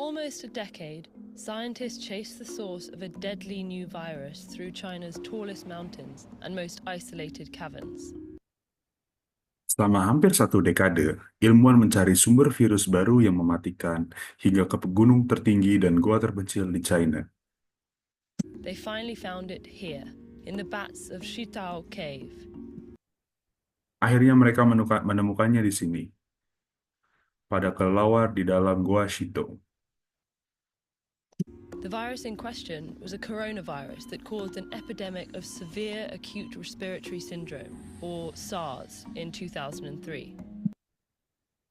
almost a decade, scientists chased the source of a deadly new virus through China's tallest mountains and most isolated caverns. Selama hampir 1 dekade, ilmuwan mencari sumber virus baru yang mematikan hingga ke gunung tertinggi dan gua terpencil di China. They finally found it here, in the bats of Shitao Cave. Akhirnya mereka menemukannya di sini, pada kelelawar di dalam gua Shito. The virus in question was a coronavirus that caused an epidemic of severe acute respiratory syndrome, or SARS, in 2003.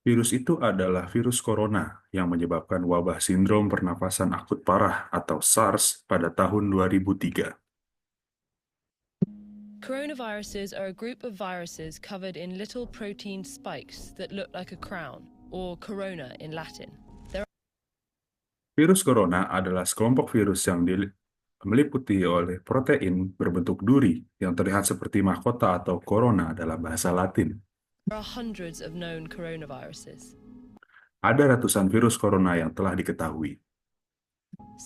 Virus itu adalah virus corona yang menyebabkan wabah sindrom pernafasan akut parah atau SARS pada tahun 2003. Coronaviruses are a group of viruses covered in little protein spikes that look like a crown, or corona in Latin. Virus corona adalah sekelompok virus yang meliputi oleh protein berbentuk duri yang terlihat seperti mahkota atau corona dalam bahasa Latin. There are hundreds of known coronaviruses. Ada ratusan virus corona yang telah diketahui.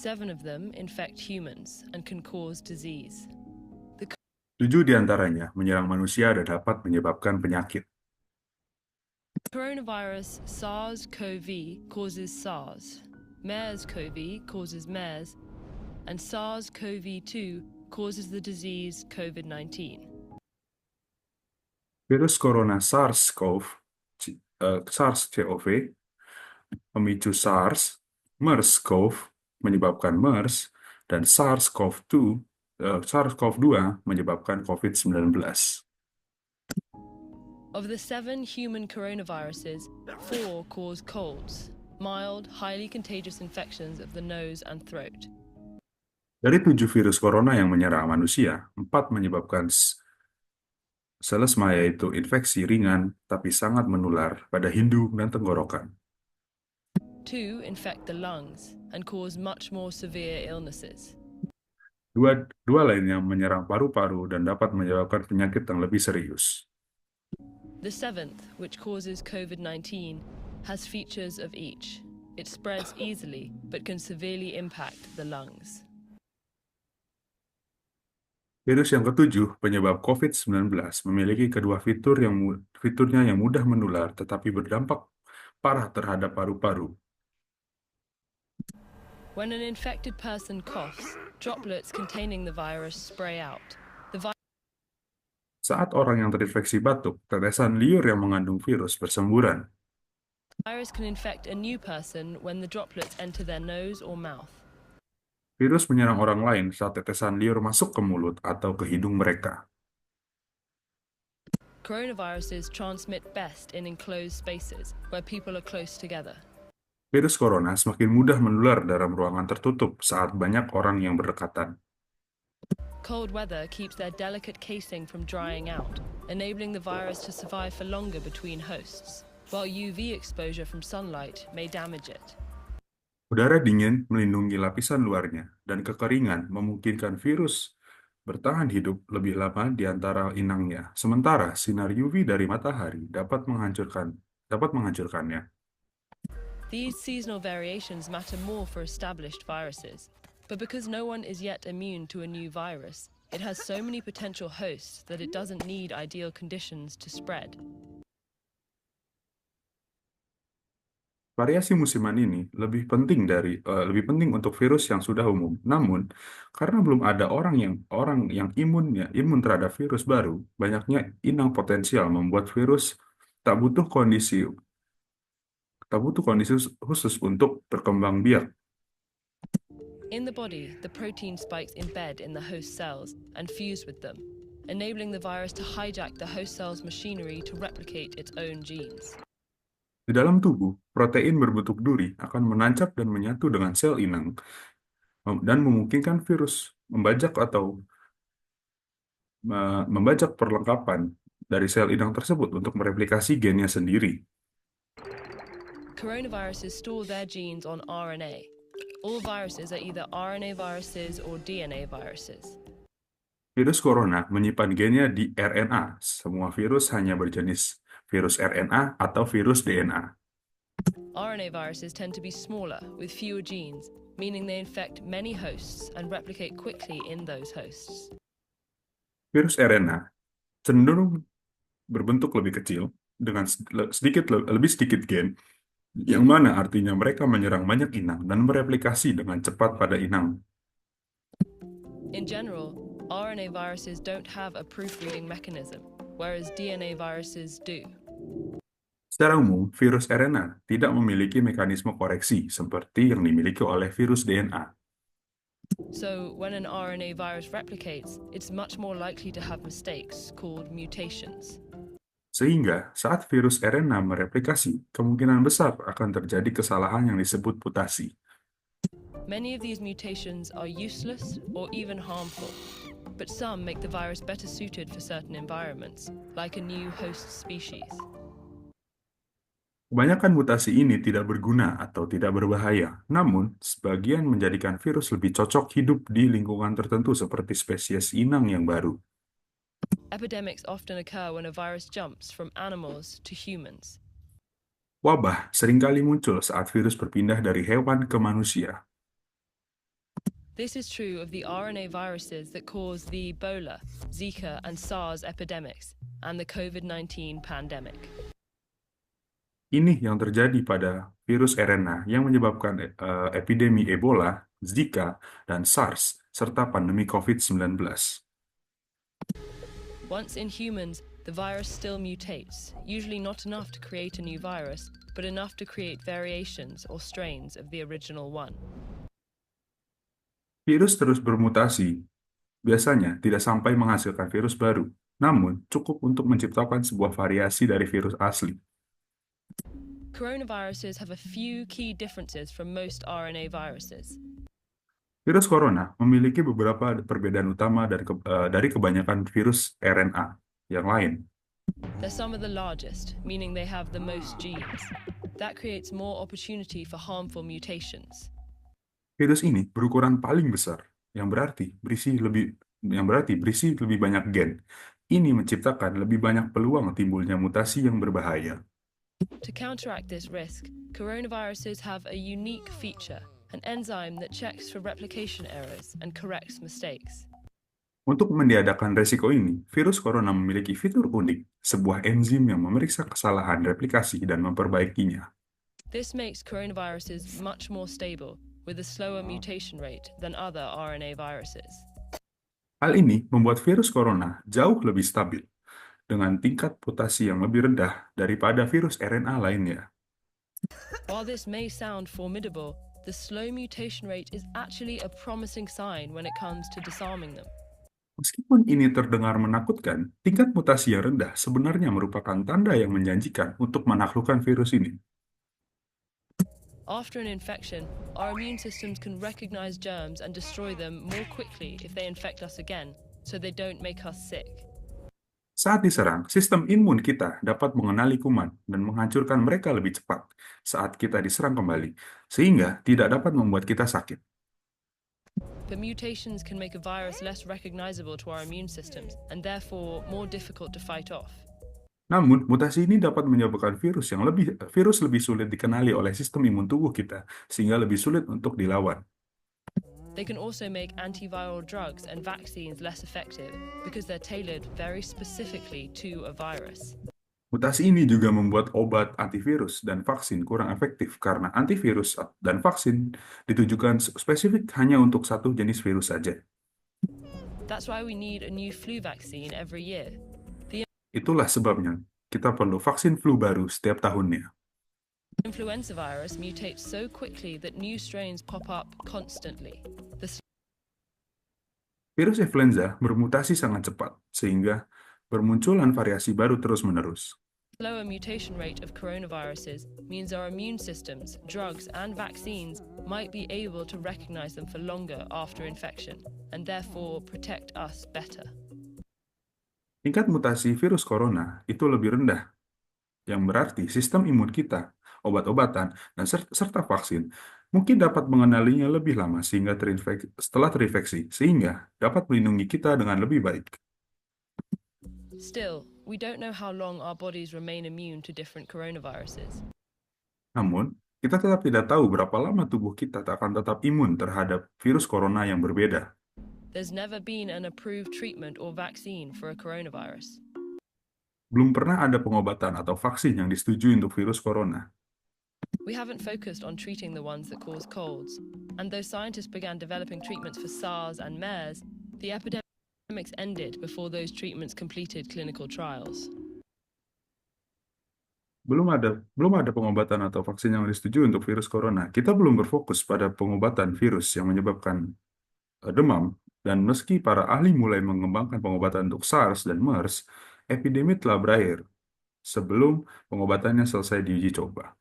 7 of them infect humans and can cause disease. 7 di antaranya menyerang manusia dan dapat menyebabkan penyakit. Coronavirus SARS-CoV causes SARS, MERS-CoV causes MERS, and SARS-CoV-2 causes the disease COVID-19. Virus corona SARS-CoV memicu SARS, MERS-CoV menyebabkan MERS, dan SARS-CoV-2 menyebabkan COVID-19. Of the 7 human coronaviruses, 4 cause colds, mild, highly contagious infections of the nose and throat. Dari 7 virus corona yang menyerang manusia, 4 menyebabkan selesma, yaitu infeksi ringan tapi sangat menular pada hidung dan tenggorokan. 2 infect the lungs and cause much more severe illnesses. Dua lainnya menyerang paru-paru dan dapat menyebabkan penyakit yang lebih serius. The 7th, which causes COVID-19, has features of each. It spreads easily, but can severely impact the lungs. Virus yang ketujuh, penyebab COVID-19, memiliki kedua fiturnya yang mudah menular tetapi berdampak parah terhadap paru-paru. When an infected person coughs, droplets containing the virus spray out. Saat orang yang terinfeksi batuk, tetesan liur yang mengandung virus bersemburan. The virus can infect a new person when the droplets enter their nose or mouth. Virus menyerang orang lain saat tetesan liur masuk ke mulut atau ke hidung mereka. Coronaviruses transmit best in enclosed spaces where people are close together. Virus corona semakin mudah menular dalam ruangan tertutup saat banyak orang yang berdekatan. Cold weather keeps their delicate casing from drying out, enabling the virus to survive for longer between hosts, while UV exposure from sunlight may damage it. Udara dingin melindungi lapisan luarnya, dan kekeringan memungkinkan virus bertahan hidup lebih lama di antara inangnya, sementara sinar UV dari matahari dapat menghancurkannya. These seasonal variations matter more for established viruses, but because no one is yet immune to a new virus, it has so many potential hosts that it doesn't need ideal conditions to spread. Variasi musiman ini lebih penting untuk virus yang sudah umum. Namun, karena belum ada orang yang imun terhadap virus baru, banyaknya inang potensial membuat virus tak butuh kondisi khusus untuk berkembang biak. In the body, the protein spikes embed in the host cells and fuse with them, enabling the virus to hijack the host cell's machinery to replicate its own genes. Di dalam tubuh, protein berbentuk duri akan menancap dan menyatu dengan sel inang dan memungkinkan virus membajak perlengkapan dari sel inang tersebut untuk mereplikasi gennya sendiri. Coronaviruses store their genes on RNA. All viruses are either RNA viruses or DNA viruses. Virus corona menyimpan gennya di RNA. Semua virus hanya berjenis virus RNA atau virus DNA. RNA viruses tend to be smaller with fewer genes, meaning they infect many hosts and replicate quickly in those hosts. Virus RNA cenderung berbentuk lebih kecil dengan lebih sedikit gen, yang mana artinya mereka menyerang banyak inang dan bereplikasi dengan cepat pada inang. In general, RNA viruses don't have a proofreading mechanism, whereas DNA viruses do. Secara umum, virus RNA tidak memiliki mekanisme koreksi seperti yang dimiliki oleh virus DNA. So, when an RNA virus replicates, it's much more likely to have mistakes called mutations. Sehingga, saat virus RNA mereplikasi, kemungkinan besar akan terjadi kesalahan yang disebut mutasi. Many of these mutations are useless or even harmful, but some make the virus better suited for certain environments, like a new host species. Kebanyakan mutasi ini tidak berguna atau tidak berbahaya, namun sebagian menjadikan virus lebih cocok hidup di lingkungan tertentu seperti spesies inang yang baru. Epidemics often occur when a virus jumps from animals to humans. Wabah seringkali muncul saat virus berpindah dari hewan ke manusia. This is true of the RNA viruses that cause the Ebola, Zika, and SARS epidemics, and the COVID-19 pandemic. Ini yang terjadi pada virus RNA yang menyebabkan epidemi Ebola, Zika, dan SARS, serta pandemi COVID-19. Once in humans, the virus still mutates, usually not enough to create a new virus, but enough to create variations or strains of the original one. Virus terus bermutasi, biasanya tidak sampai menghasilkan virus baru, namun cukup untuk menciptakan sebuah variasi dari virus asli. Coronaviruses have a few key differences from most RNA viruses. Virus corona memiliki beberapa perbedaan utama dari kebanyakan virus RNA yang lain. They're some of the largest, meaning they have the most genes. That creates more opportunity for harmful mutations. Virus ini berukuran paling besar, yang berarti berisi lebih banyak gen. Ini menciptakan lebih banyak peluang timbulnya mutasi yang berbahaya. To counteract this risk, coronaviruses have a unique feature, an enzyme that checks for replication errors and corrects mistakes. Untuk meniadakan resiko ini, virus corona memiliki fitur unik, sebuah enzim yang memeriksa kesalahan replikasi dan memperbaikinya. This makes coronaviruses much more stable, with a slower mutation rate than other RNA viruses. Hal ini membuat virus corona jauh lebih stabil, dengan tingkat mutasi yang lebih rendah daripada virus RNA lainnya. While this may sound formidable, the slow mutation rate is actually a promising sign when it comes to disarming them. Meskipun ini terdengar menakutkan, tingkat mutasi yang rendah sebenarnya merupakan tanda yang menjanjikan untuk menaklukkan virus ini. After an infection, our immune systems can recognize germs and destroy them more quickly if they infect us again, so they don't make us sick. Saat diserang, sistem imun kita dapat mengenali kuman dan menghancurkan mereka lebih cepat saat kita diserang kembali, sehingga tidak dapat membuat kita sakit. But mutations can make a virus less recognizable to our immune systems and therefore more difficult to fight off. Namun, mutasi ini dapat menyebabkan virus lebih sulit dikenali oleh sistem imun tubuh kita, sehingga lebih sulit untuk dilawan. They can also make antiviral drugs and vaccines less effective because they're tailored very specifically to a virus. Mutasi ini juga membuat obat antivirus dan vaksin kurang efektif karena antivirus dan vaksin ditujukan spesifik hanya untuk satu jenis virus saja. That's why we need a new flu vaccine every year. Itulah sebabnya kita perlu vaksin flu baru setiap tahunnya. Influenza virus mutates so quickly that new strains pop up constantly. Virus influenza bermutasi sangat cepat, sehingga bermunculan variasi baru terus-menerus. Slower mutation rate of coronaviruses means our immune systems, drugs, and vaccines might be able to recognize them for longer after infection, and therefore protect us better. Tingkat mutasi virus corona itu lebih rendah, yang berarti sistem imun kita, obat-obatan, dan serta vaksin mungkin dapat mengenalinya lebih lama setelah terinfeksi, sehingga dapat melindungi kita dengan lebih baik. Still, we don't know how long our bodies remain immune to different coronaviruses. Namun, kita tetap tidak tahu berapa lama tubuh kita akan tetap imun terhadap virus corona yang berbeda. There's never been an approved treatment or vaccine for a coronavirus. Belum pernah ada pengobatan atau vaksin yang disetujui untuk virus corona. We haven't focused on treating the ones that cause colds. And though scientists began developing treatments for SARS and MERS, the epidemics ended before those treatments completed clinical trials. Belum ada pengobatan atau vaksin yang disetujui untuk virus corona. Kita belum berfokus pada pengobatan virus yang menyebabkan demam, dan meski para ahli mulai mengembangkan pengobatan untuk SARS dan MERS, epidemi telah berakhir sebelum pengobatannya selesai diuji coba.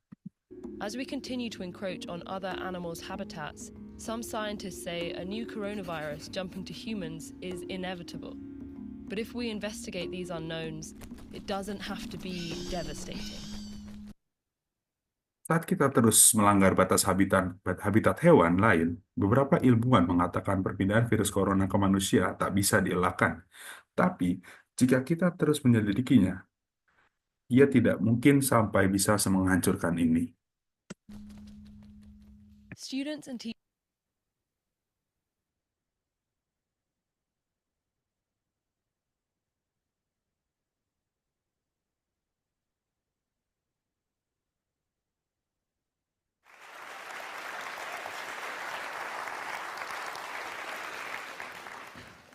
As we continue to encroach on other animals' habitats, some scientists say a new coronavirus jumping to humans is inevitable. But if we investigate these unknowns, it doesn't have to be devastating. Saat kita terus melanggar batas habitat hewan lain, beberapa ilmuwan mengatakan perpindahan virus corona ke manusia tak bisa dielakkan. Tapi, jika kita terus menyelidikinya, ia tidak mungkin sampai bisa menghancurkan ini. Students and teachers.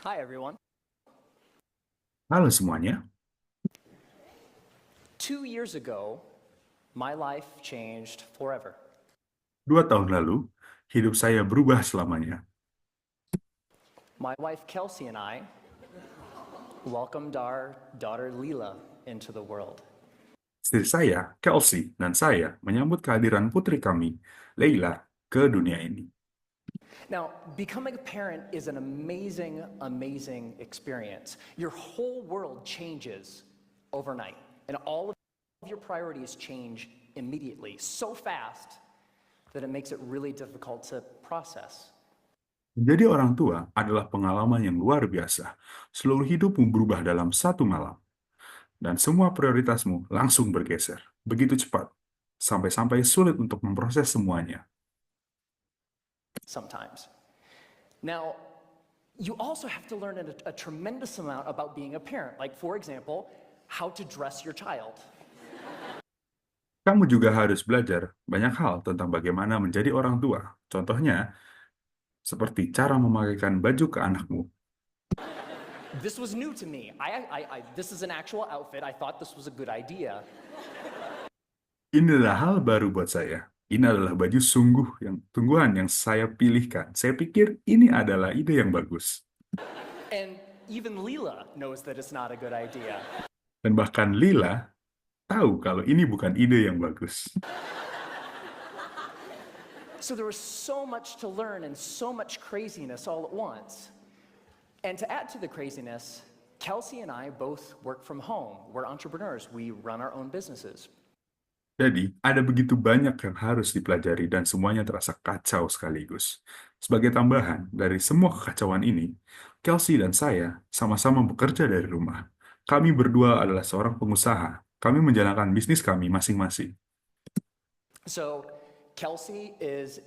Hi, everyone. Halo semuanya, 2 years ago, my life changed forever. 2 tahun lalu, hidup saya berubah selamanya. My wife Kelsey and I welcomed our daughter Leela into the world. Istri saya, Kelsey, dan saya menyambut kehadiran putri kami, Leila, ke dunia ini. Now, becoming a parent is an amazing, amazing experience. Your whole world changes overnight, and all of your priorities change immediately, so fast that it makes it really difficult to process. Menjadi orang tua adalah pengalaman yang luar biasa. Seluruh hidupmu berubah dalam satu malam. Dan semua prioritasmu langsung bergeser. Begitu cepat. Sampai-sampai sulit untuk memproses semuanya. Sometimes. Now, you also have to learn a tremendous amount about being a parent. Like, for example, how to dress your child. Kamu juga harus belajar banyak hal tentang bagaimana menjadi orang tua. Contohnya, seperti cara memakaikan baju ke anakmu. This was new to me. This is an actual outfit. I thought this was a good idea. Ini adalah hal baru buat saya. Ini adalah baju sungguhan yang saya pilihkan. Saya pikir ini adalah ide yang bagus. And even Leela knows that it's not a good idea. Dan bahkan Lila tahu kalau ini bukan ide yang bagus. So there was so much to learn and so much craziness all at once. And to add to the craziness, Kelsey and I both work from home. We're entrepreneurs. We run our own businesses. Jadi, ada begitu banyak yang harus dipelajari dan semuanya terasa kacau sekaligus. Sebagai tambahan dari semua kekacauan ini, Kelsey dan saya sama-sama bekerja dari rumah. Kami berdua adalah seorang pengusaha. Kami menjalankan bisnis kami masing-masing. So Kelsey is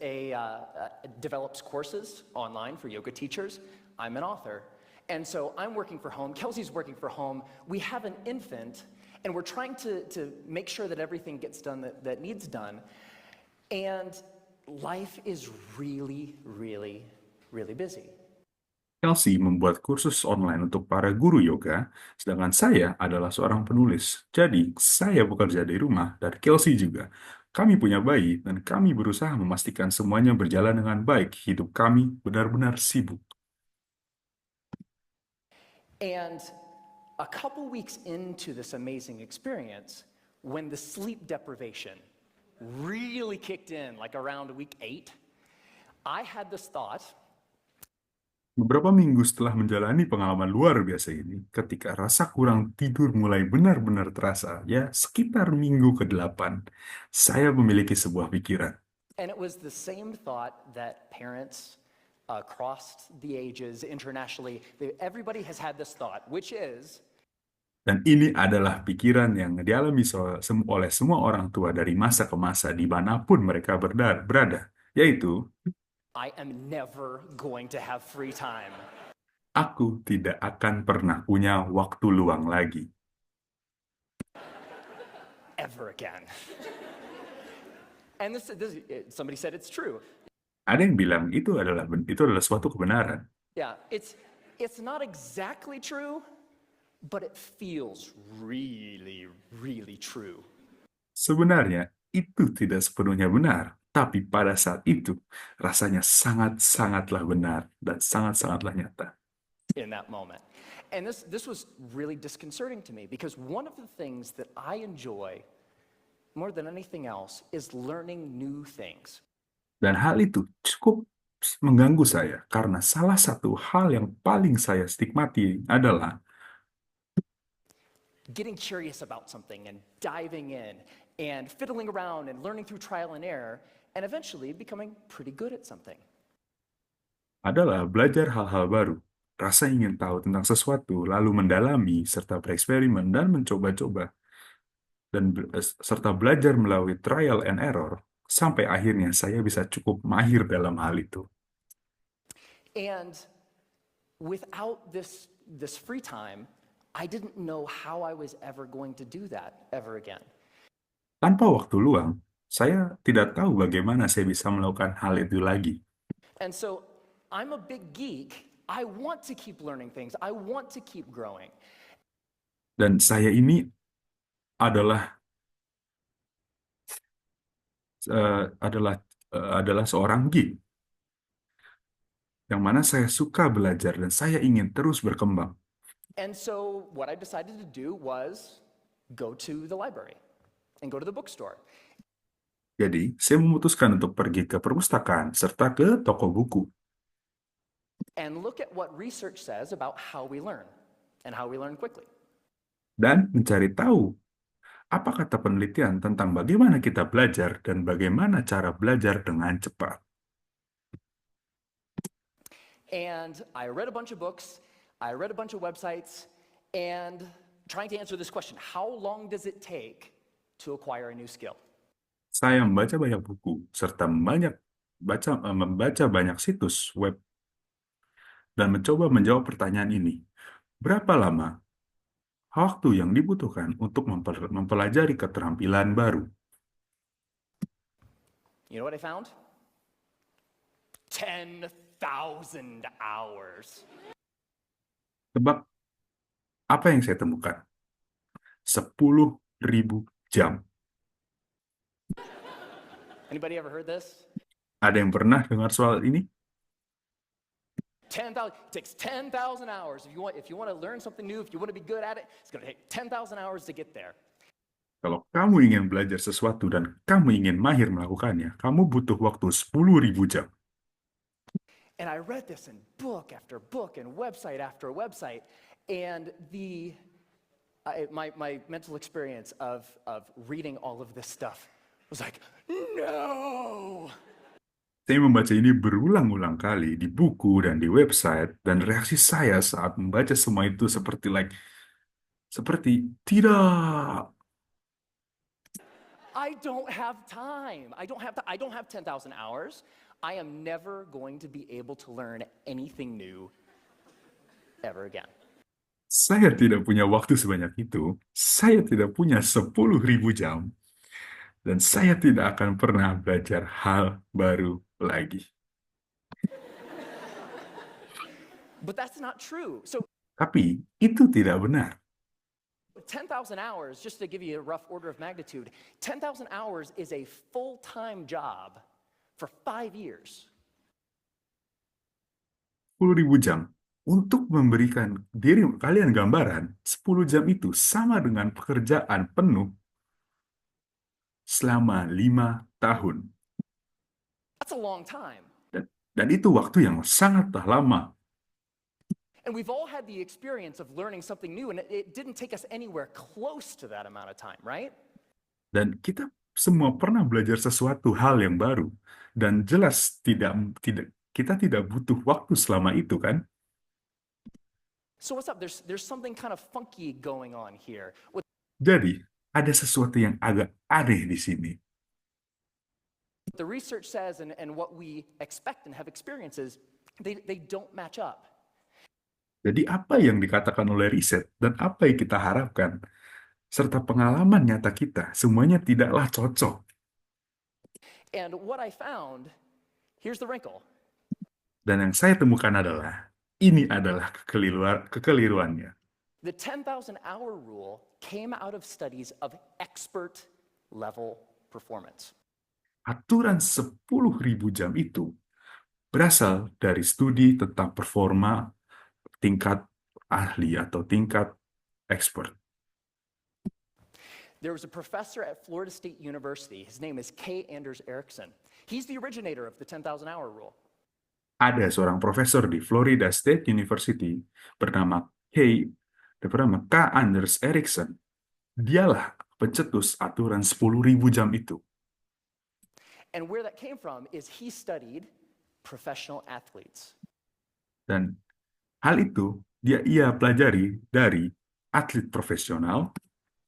develops courses online for yoga teachers. I'm an author. And so I'm working from home. Kelsey's working from home. We have an infant. And we're trying to make sure that everything gets done that needs done. And life is really, really, really busy. Kelsey membuat kursus online untuk para guru yoga, sedangkan saya adalah seorang penulis. Jadi, saya bekerja di rumah, dan Kelsey juga. Kami punya bayi, dan kami berusaha memastikan semuanya berjalan dengan baik. Hidup kami benar-benar sibuk. And a couple weeks into this amazing experience, when the sleep deprivation really kicked in, like around week 8, I had this thought. Beberapa minggu setelah menjalani pengalaman luar biasa ini, ketika rasa kurang tidur mulai benar-benar terasa, ya sekitar minggu ke-8, saya memiliki sebuah pikiran. And it was the same thought that parents across the ages internationally, everybody has had this thought, which is, Dan ini adalah pikiran yang dialami oleh semua orang tua dari masa ke masa dimanapun mereka berada, yaitu I am never going to have free time. aku tidak akan pernah punya waktu luang lagi. Ever again. And somebody said it's true. Ada yang bilang itu adalah suatu kebenaran. Yeah, it's not exactly true, but it feels really, really true. Sebenarnya itu tidak sepenuhnya benar, tapi pada saat itu rasanya sangat-sangatlah benar dan sangat-sangatlah nyata. In that moment. And this was really disconcerting to me because one of the things that I enjoy more than anything else is learning new things. Dan hal itu cukup mengganggu saya karena salah satu hal yang paling saya stigmati adalah getting curious about something and diving in and fiddling around and learning through trial and error and eventually becoming pretty good at something. belajar hal-hal baru, rasa ingin tahu tentang sesuatu, lalu mendalami serta bereksperimen dan mencoba-coba serta belajar melalui trial and error sampai akhirnya saya bisa cukup mahir dalam hal itu. And without this free time, I didn't know how I was ever going to do that ever again. Tanpa waktu luang, saya tidak tahu bagaimana saya bisa melakukan hal itu lagi. And so I'm a big geek. I want to keep learning things. I want to keep growing. Dan saya ini adalah seorang geek yang mana saya suka belajar dan saya ingin terus berkembang. And so what I decided to do was go to the library and go to the bookstore. Jadi, saya memutuskan untuk pergi ke perpustakaan serta ke toko buku. And look at what research says about how we learn and how we learn quickly. Dan mencari tahu apa kata penelitian tentang bagaimana kita belajar dan bagaimana cara belajar dengan cepat. And I read a bunch of books, I read a bunch of websites, and trying to answer this question, how long does it take to acquire a new skill? Saya membaca banyak buku serta membaca banyak situs web dan mencoba menjawab pertanyaan ini. Berapa lama waktu yang dibutuhkan untuk mempelajari keterampilan baru? You know what I found? 10,000 hours. Tebak apa yang saya temukan? 10.000 jam. Anybody ever heard this? Ada yang pernah dengar soal ini? 10,000, it takes 10,000 hours. If you want to learn something new, if you want to be good at it, it's going to take 10,000 hours to get there. Kalau kamu ingin belajar sesuatu dan kamu ingin mahir melakukannya, kamu butuh waktu 10.000 jam. And I read this in book after book and website after website, and my mental experience of reading all of this stuff was like, no. Saya membaca ini berulang-ulang kali di buku dan di website, dan reaksi saya saat membaca semua itu seperti tidak. I don't have time. I don't have 10,000 hours. I am never going to be able to learn anything new ever again. Saya tidak punya waktu sebanyak itu. Saya tidak punya 10.000 jam. Dan saya tidak akan pernah belajar hal baru lagi. But that's not true. So Tapi itu tidak benar. 10,000 hours, just to give you a rough order of magnitude, 10,000 hours is a full-time job for 5 years. 10.000 jam. Untuk memberikan diri kalian gambaran, 10 jam itu sama dengan pekerjaan penuh selama 5 tahun. That's a long time. Dan itu waktu yang sangatlah lama. And we've all had the experience of learning something new, and it didn't take us anywhere close to that amount of time, right? Dan kita semua pernah belajar sesuatu hal yang baru. Dan jelas kita tidak butuh waktu selama itu, kan? So what's up? There's something kind of funky going on here. What Jadi, ada sesuatu yang agak aneh di sini. the research says and what we expect and have experiences, they don't match up. Jadi apa yang dikatakan oleh riset dan apa yang kita harapkan, serta pengalaman nyata kita, semuanya tidaklah cocok. And what I found, here's the wrinkle. Dan yang saya temukan adalah, ini adalah kekeliruannya. The 10,000 hour rule came out of studies of expert level performance. Aturan 10.000 jam itu berasal dari studi tentang performa tingkat ahli atau tingkat expert. There was a professor at Florida State University. His name is K. Anders Ericsson. He's the originator of the 10,000 hour rule. Ada seorang profesor di Florida State University bernama K. Anders Ericsson. Dialah pencetus aturan 10.000 jam itu. And where that came from is he studied professional athletes. Dan hal itu ia pelajari dari atlet profesional,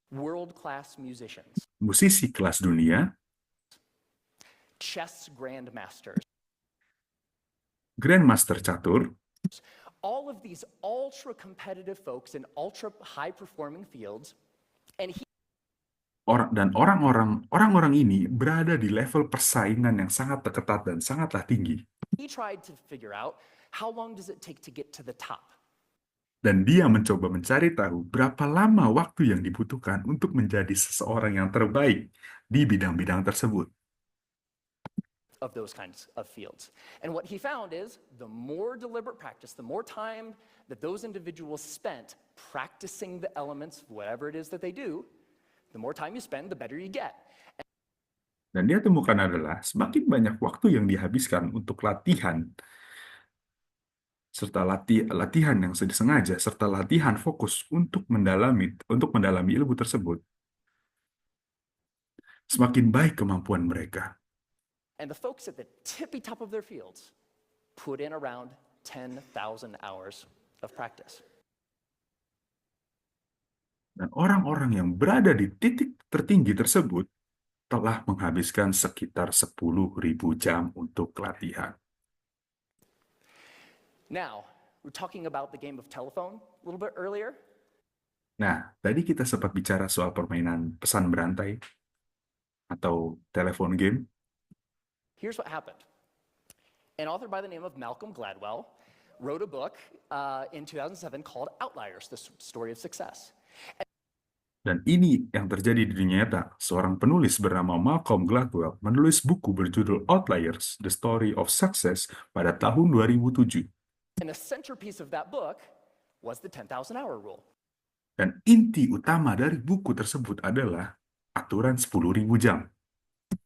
World-class musicians, musisi kelas dunia, chess grandmasters. grandmaster catur, All of these ultra-competitive folks in ultra-high-performing fields, and dan orang-orang ini berada di level persaingan yang sangat ketat dan sangatlah tinggi. he tried to figure out how long does it take to get to the top. Dan dia mencoba mencari tahu berapa lama waktu yang dibutuhkan untuk menjadi seseorang yang terbaik di bidang-bidang tersebut. Of those kinds of fields. And what he found is the more deliberate practice, the more time that those individuals spent practicing the elements, whatever it is that they do, the more time you spend, the better you get. Dan dia temukan adalah semakin banyak waktu yang dihabiskan untuk latihan, serta latihan yang disengaja, serta latihan fokus untuk mendalami ilmu tersebut, semakin baik kemampuan mereka. And the folks at the tippy top of their fields put in around 10,000 hours of practice. Dan orang-orang yang berada di titik tertinggi tersebut telah menghabiskan sekitar 10.000 jam untuk latihan. Now, we're talking about the game of telephone a little bit earlier. Nah, tadi kita sempat bicara soal permainan pesan berantai atau telepon game. Here's what happened. An author by the name of Malcolm Gladwell wrote a book in 2007 called Outliers, The Story of Success. Dan ini yang terjadi di dunia nyata. Seorang penulis bernama Malcolm Gladwell menulis buku berjudul Outliers, The Story of Success pada tahun 2007. And the centerpiece of that book was the 10,000 hour rule. Dan inti utama dari buku tersebut adalah aturan 10.000 jam.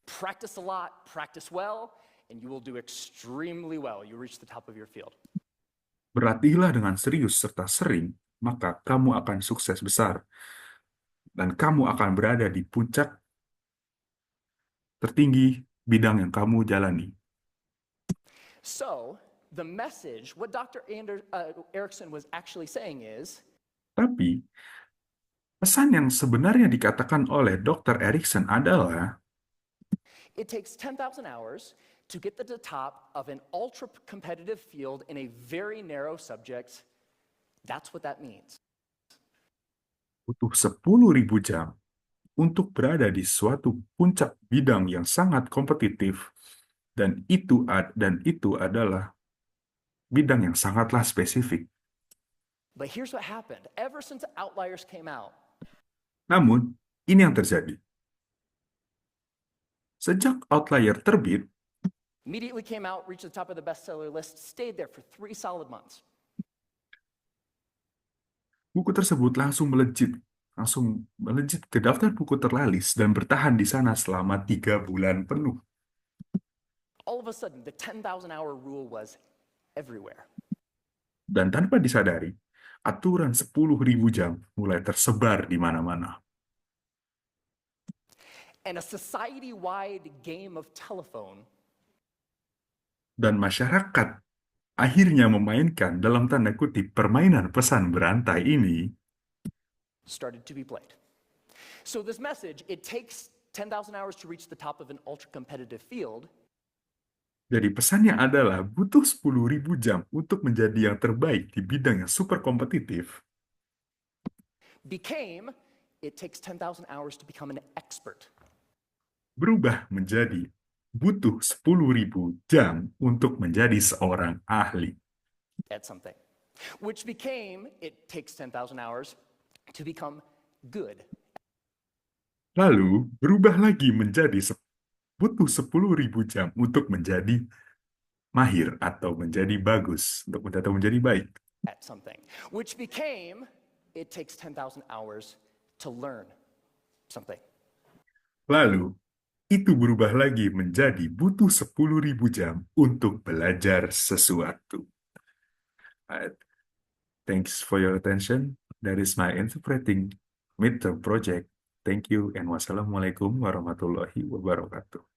Practice a lot, practice well, and you will do extremely well. You reach the top of your field. Berlatihlah dengan serius serta sering, maka kamu akan sukses besar. Dan kamu akan berada di puncak tertinggi bidang yang kamu jalani. So, the message, what Dr. Ericsson was actually saying is, Tapi, pesan yang sebenarnya dikatakan oleh Dr. Ericsson adalah, it takes 10,000 hours to get to the top of an ultra-competitive field in a very narrow subject. That's what that means. butuh 10.000 jam untuk berada di suatu puncak bidang yang sangat kompetitif, dan itu adalah bidang yang sangatlah spesifik. But here's what happened. Ever since Outliers came out, Namun, ini yang terjadi. Sejak Outlier terbit, immediately came out, reached the top of the bestseller list, stayed there for 3 solid months. buku tersebut langsung melejit ke daftar buku terlaris dan bertahan di sana selama 3 bulan penuh. All of a sudden, the 10,000 hour rule was everywhere. Dan tanpa disadari, aturan 10.000 jam mulai tersebar di mana-mana. And a society-wide game of telephone Dan masyarakat akhirnya memainkan dalam tanda kutip permainan pesan berantai ini, started to be played. So this message, it takes 10,000 hours to reach the top of an ultra-competitive field, jadi pesannya adalah butuh 10.000 jam untuk menjadi yang terbaik di bidang yang super kompetitif, became, it takes 10,000 hours to become an expert. berubah menjadi butuh 10.000 jam untuk menjadi seorang ahli. At something. Which became, it takes 10,000 hours to become good. Lalu berubah lagi menjadi butuh 10.000 jam untuk menjadi mahir atau menjadi bagus, atau menjadi baik. At something. Which became, it takes 10,000 hours to learn something. Lalu itu berubah lagi menjadi butuh 10.000 jam untuk belajar sesuatu. Alright. Thanks for your attention. That is my interpreting midterm project. Thank you and wassalamualaikum warahmatullahi wabarakatuh.